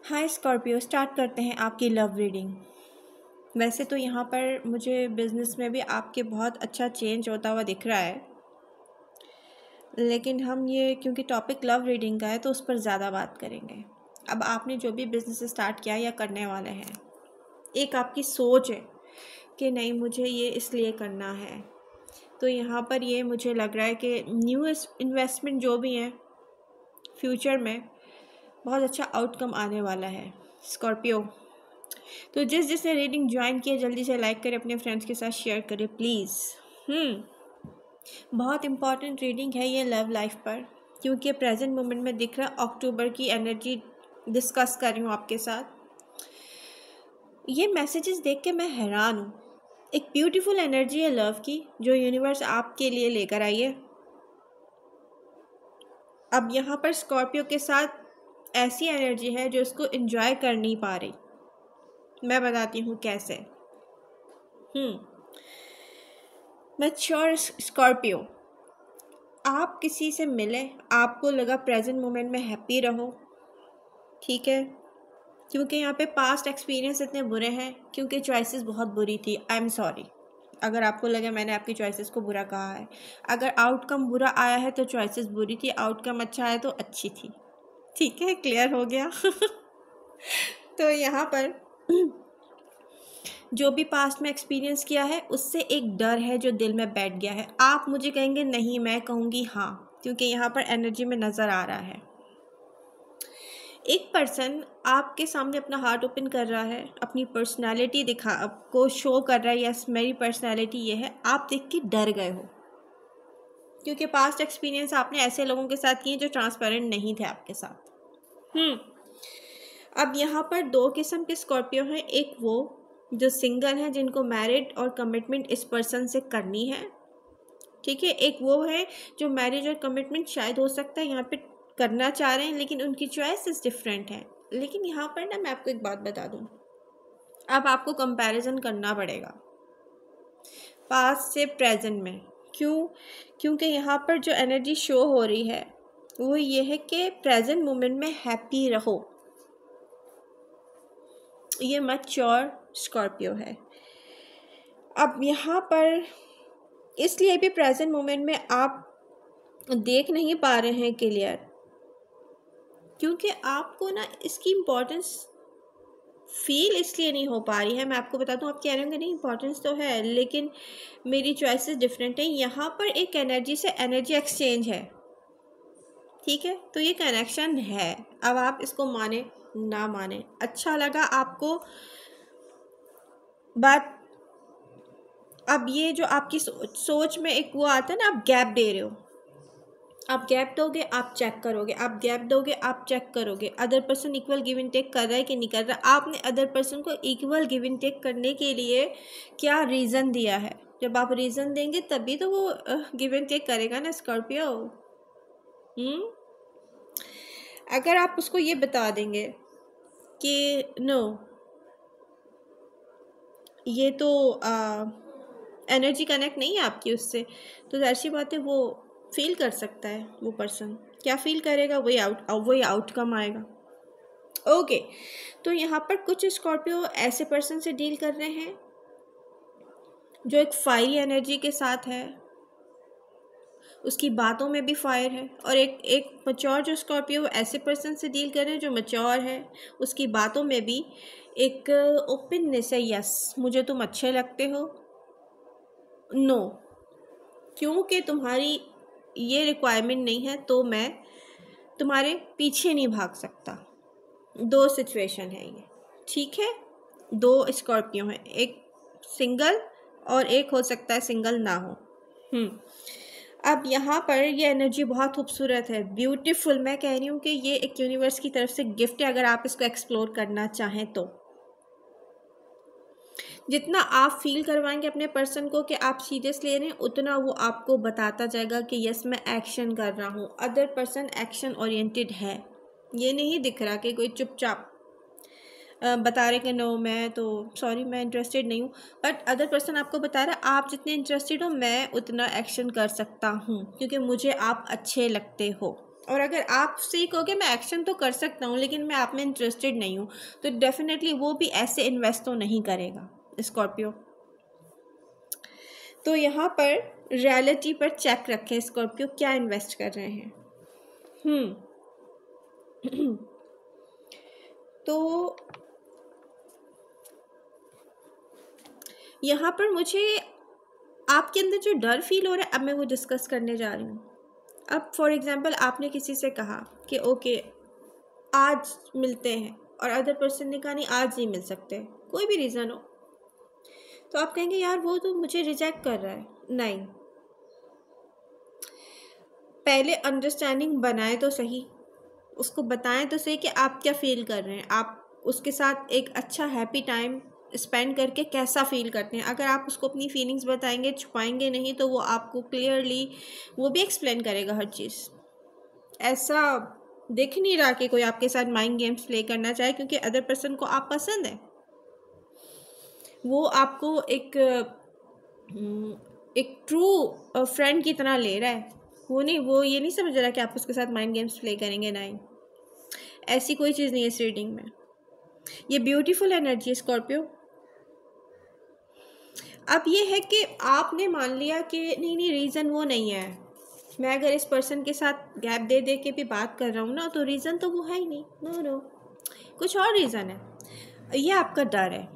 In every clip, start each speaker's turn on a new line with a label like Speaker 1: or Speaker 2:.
Speaker 1: हाय Scorpio, start करते हैं आपकी लव रीडिंग। वैसे तो यहाँ पर मुझे बिज़नेस में भी आपके बहुत अच्छा चेंज होता हुआ दिख रहा है, लेकिन हम ये क्योंकि टॉपिक लव रीडिंग का है तो उस पर ज़्यादा बात करेंगे। अब आपने जो भी बिज़नेस स्टार्ट किया या करने वाले हैं, एक आपकी सोच है कि नहीं मुझे ये इसलिए करना है, तो यहाँ पर ये मुझे लग रहा है कि न्यू इन्वेस्टमेंट जो भी हैं फ्यूचर में बहुत अच्छा आउटकम आने वाला है स्कॉर्पियो। तो जिसने रीडिंग ज्वाइन किया जल्दी से लाइक करें, अपने फ्रेंड्स के साथ शेयर करें प्लीज़। बहुत इम्पॉर्टेंट रीडिंग है ये लव लाइफ पर, क्योंकि प्रेजेंट मोमेंट में दिख रहा अक्टूबर की एनर्जी डिस्कस कर रही हूँ आपके साथ। ये मैसेजेस देख के मैं हैरान हूँ। एक ब्यूटीफुल एनर्जी है लव की जो यूनिवर्स आपके लिए लेकर आई है। अब यहाँ पर स्कॉर्पियो के साथ ऐसी एनर्जी है जो उसको एंजॉय कर नहीं पा रही। मैं बताती हूँ कैसे। मैच्योर स्कॉर्पियो, आप किसी से मिले, आपको लगा प्रेजेंट मोमेंट में हैप्पी रहो, ठीक है, क्योंकि यहाँ पे पास्ट एक्सपीरियंस इतने बुरे हैं, क्योंकि चॉइसेस बहुत बुरी थी। आई एम सॉरी अगर आपको लगे मैंने आपकी चॉइसेस को बुरा कहा है। अगर आउटकम बुरा आया है तो चॉइसेस बुरी थी, आउटकम अच्छा आया तो अच्छी थी, ठीक है, क्लियर हो गया। तो यहाँ पर जो भी पास्ट में एक्सपीरियंस किया है उससे एक डर है जो दिल में बैठ गया है। आप मुझे कहेंगे नहीं, मैं कहूँगी हाँ, क्योंकि यहाँ पर एनर्जी में नज़र आ रहा है एक पर्सन आपके सामने अपना हार्ट ओपन कर रहा है, अपनी पर्सनालिटी दिखा आपको शो कर रहा है, यस मेरी पर्सनालिटी ये है। आप देख के डर गए हो, क्योंकि पास्ट एक्सपीरियंस आपने ऐसे लोगों के साथ किए जो ट्रांसपेरेंट नहीं थे आपके साथ। अब यहाँ पर दो किस्म के स्कॉर्पियो हैं। एक वो जो सिंगल हैं, जिनको मैरिड और कमिटमेंट इस पर्सन से करनी है, ठीक है। एक वो है जो मैरिज और कमिटमेंट शायद हो सकता है यहाँ पे करना चाह रहे हैं, लेकिन उनकी चॉइस डिफरेंट है। लेकिन यहाँ पर ना मैं आपको एक बात बता दूँ, अब आपको कंपैरिजन करना पड़ेगा पास्ट से प्रेजेंट में। क्यों? क्योंकि यहाँ पर जो एनर्जी शो हो रही है वो ये है कि प्रेजेंट मोमेंट में हैप्पी रहो। ये मैच्योर स्कॉर्पियो है। अब यहाँ पर इसलिए भी प्रेजेंट मोमेंट में आप देख नहीं पा रहे हैं क्लियर, क्योंकि आपको ना इसकी इम्पोर्टेंस फील इसलिए नहीं हो पा रही है। मैं आपको बता दूं, आप कह रहे होंगे नहीं इम्पोर्टेंस तो है, लेकिन मेरी चॉइसेस डिफरेंट हैं। यहाँ पर एक एनर्जी से एनर्जी एक्सचेंज है, ठीक है, तो ये कनेक्शन है। अब आप इसको माने ना माने, अच्छा लगा आपको बात। अब ये जो आपकी सोच में एक वो आता है ना, आप गैप दे रहे हो, आप गैप दोगे आप चेक करोगे, आप गैप दोगे आप चेक करोगे other person equal give and take कर रहा है कि नहीं कर रहा। आपने अदर पर्सन को इक्वल गिव एंड टेक करने के लिए क्या रीज़न दिया है? जब आप रीज़न देंगे तभी तो वो गिव एंड टेक करेगा ना स्कॉर्पियो। अगर आप उसको ये बता देंगे कि नो ये तो एनर्जी कनेक्ट नहीं है आपकी उससे, तो ऐसी बात है वो फील कर सकता है। वो पर्सन क्या फील करेगा, वही आउटकम आएगा। ओके, तो यहाँ पर कुछ स्कॉर्पियो ऐसे पर्सन से डील कर रहे हैं जो एक फायरी एनर्जी के साथ है, उसकी बातों में भी फायर है। और एक मैच्योर जो स्कॉर्पियो ऐसे पर्सन से डील कर रहे हैं जो मैच्योर है, उसकी बातों में भी एक ओपननेस है, यस मुझे तुम अच्छे लगते हो, नो क्योंकि तुम्हारी ये रिक्वायरमेंट नहीं है तो मैं तुम्हारे पीछे नहीं भाग सकता। दो सिचुएशन है ये, ठीक है, दो स्कॉर्पियो हैं, एक सिंगल और एक हो सकता है सिंगल ना हो। अब यहाँ पर ये एनर्जी बहुत खूबसूरत है, ब्यूटीफुल। मैं कह रही हूँ कि ये एक यूनिवर्स की तरफ से गिफ्ट है, अगर आप इसको एक्सप्लोर करना चाहें तो। जितना आप फील करवाएंगे अपने पर्सन को कि आप सीरियस ले रहे हैं, उतना वो आपको बताता जाएगा कि यस मैं एक्शन कर रहा हूँ। अदर पर्सन एक्शन ओरिएंटेड है, ये नहीं दिख रहा कि कोई चुपचाप बता रहे कि नो मैं तो सॉरी मैं इंटरेस्टेड नहीं हूँ, बट अदर पर्सन आपको बता रहा है आप जितने इंटरेस्टेड हो मैं उतना एक्शन कर सकता हूँ, क्योंकि मुझे आप अच्छे लगते हो। और अगर आप से कहोगे मैं एक्शन तो कर सकता हूँ लेकिन मैं आप में इंटरेस्टेड नहीं हूँ, तो डेफिनेटली वो भी ऐसे इन्वेस्ट तो नहीं करेगा स्कॉर्पियो। तो यहाँ पर रियलिटी पर चेक रखें स्कॉर्पियो क्या इन्वेस्ट कर रहे हैं। तो यहाँ पर मुझे आपके अंदर जो डर फील हो रहा है अब मैं वो डिस्कस करने जा रही हूँ। अब फॉर एग्जांपल आपने किसी से कहा कि ओके आज मिलते हैं, और अदर पर्सन ने कहा नहीं आज नहीं मिल सकते, कोई भी रीज़न हो, तो आप कहेंगे यार वो तो मुझे रिजेक्ट कर रहा है। नहीं, पहले अंडरस्टैंडिंग बनाए तो सही, उसको बताएं तो सही कि आप क्या फील कर रहे हैं, आप उसके साथ एक अच्छा हैप्पी टाइम स्पेंड करके कैसा फील करते हैं। अगर आप उसको अपनी फीलिंग्स बताएंगे, छुपाएंगे नहीं, तो वो आपको क्लियरली वो भी एक्सप्लेन करेगा हर चीज़। ऐसा दिख नहीं रहा कि कोई आपके साथ माइंड गेम्स प्ले करना चाहे, क्योंकि अदर पर्सन को आप पसंद है, वो आपको एक ट्रू फ्रेंड की तरह ले रहा है। वो ये नहीं समझ रहा कि आप उसके साथ माइंड गेम्स प्ले करेंगे। नहीं, ऐसी कोई चीज़ नहीं है इस रीडिंग में। ये ब्यूटीफुल एनर्जी है स्कॉर्पियो। अब ये है कि आपने मान लिया कि नहीं रीज़न वो नहीं है, मैं अगर इस पर्सन के साथ गैप दे दे के भी बात कर रहा हूँ ना, तो रीज़न तो वो है ही नहीं। नो, कुछ और रीज़न है। ये आपका डर है,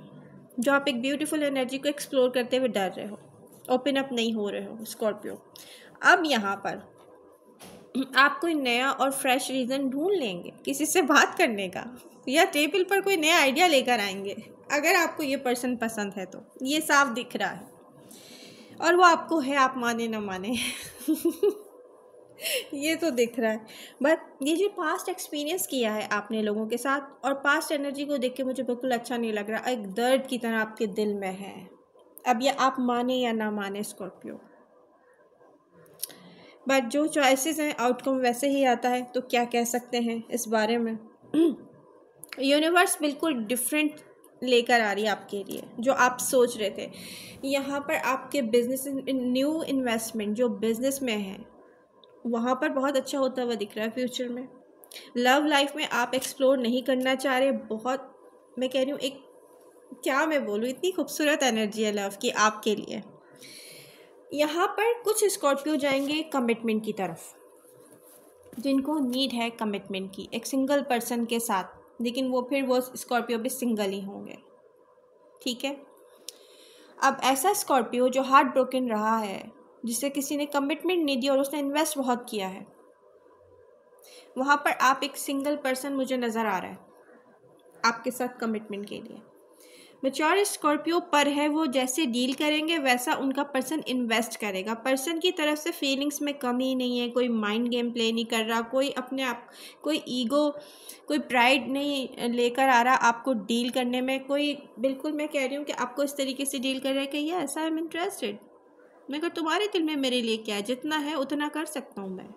Speaker 1: जो आप एक ब्यूटीफुल एनर्जी को एक्सप्लोर करते हुए डर रहे हो, ओपन अप नहीं हो रहे हो स्कॉर्पियो। अब यहाँ पर आप कोई नया और फ्रेश रीज़न ढूंढ लेंगे किसी से बात करने का, या टेबल पर कोई नया आइडिया लेकर आएंगे अगर आपको ये पर्सन पसंद है, तो ये साफ दिख रहा है। और वो आपको है, आप माने ना माने ये तो दिख रहा है। बट ये जो पास्ट एक्सपीरियंस किया है आपने लोगों के साथ, और पास्ट एनर्जी को देख के मुझे बिल्कुल अच्छा नहीं लग रहा, एक दर्द की तरह आपके दिल में है। अब ये आप माने या ना माने स्कॉर्पियो, बट जो चॉइसेस हैं आउटकम वैसे ही आता है। तो क्या कह सकते हैं इस बारे में। यूनिवर्स बिल्कुल डिफरेंट लेकर आ रही है आपके लिए जो आप सोच रहे थे। यहाँ पर आपके बिजनेस न्यू इन्वेस्टमेंट जो बिजनेस में है वहाँ पर बहुत अच्छा होता हुआ दिख रहा है फ्यूचर में। लव लाइफ में आप एक्सप्लोर नहीं करना चाह रहे, बहुत मैं कह रही हूँ एक क्या मैं बोलूँ, इतनी खूबसूरत एनर्जी है लव की आपके लिए। यहाँ पर कुछ स्कॉर्पियो जाएंगे कमिटमेंट की तरफ, जिनको नीड है कमिटमेंट की एक सिंगल पर्सन के साथ, लेकिन वो स्कॉर्पियो भी सिंगल ही होंगे। ठीक है। अब ऐसा स्कॉर्पियो जो हार्ट ब्रोकन रहा है, जिसे किसी ने कमिटमेंट नहीं दी और उसने इन्वेस्ट बहुत किया है, वहाँ पर आप एक सिंगल पर्सन मुझे नज़र आ रहा है आपके साथ कमिटमेंट के लिए। मैच्योर स्कॉर्पियो पर है, वो जैसे डील करेंगे वैसा उनका पर्सन इन्वेस्ट करेगा। पर्सन की तरफ से फीलिंग्स में कमी नहीं है, कोई माइंड गेम प्ले नहीं कर रहा, कोई अपने आप कोई ईगो कोई प्राइड नहीं लेकर आ रहा आपको डील करने में। कोई बिल्कुल मैं कह रही हूँ कि आपको इस तरीके से डील कर रहा है कि यस आई एम इंटरेस्टेड, मगर तुम्हारे दिल में मेरे लिए क्या है, जितना है उतना कर सकता हूँ मैं,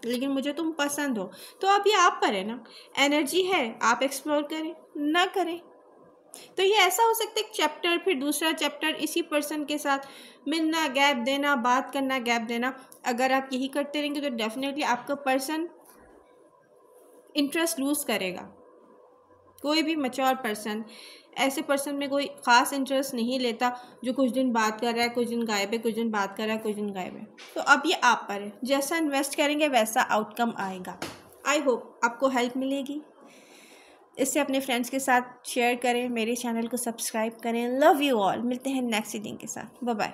Speaker 1: लेकिन मुझे तुम पसंद हो। तो अब ये आप पर है ना, एनर्जी है, आप एक्सप्लोर करें ना करें। तो ये ऐसा हो सकता है एक चैप्टर फिर दूसरा चैप्टर, इसी पर्सन के साथ मिलना, गैप देना, बात करना, गैप देना। अगर आप यही करते रहेंगे तो डेफिनेटली आपका पर्सन इंटरेस्ट लूज करेगा। कोई भी मैच्योर पर्सन ऐसे पर्सन में कोई ख़ास इंटरेस्ट नहीं लेता जो कुछ दिन बात कर रहा है, कुछ दिन गायब है, कुछ दिन बात कर रहा है, कुछ दिन गायब है। तो अब ये आप पर है, जैसा इन्वेस्ट करेंगे वैसा आउटकम आएगा। आई होप आपको हेल्प मिलेगी। इससे अपने फ्रेंड्स के साथ शेयर करें, मेरे चैनल को सब्सक्राइब करें। Love you all. मिलते हैं नेक्स्ट रीडिंग के साथ। Bye bye.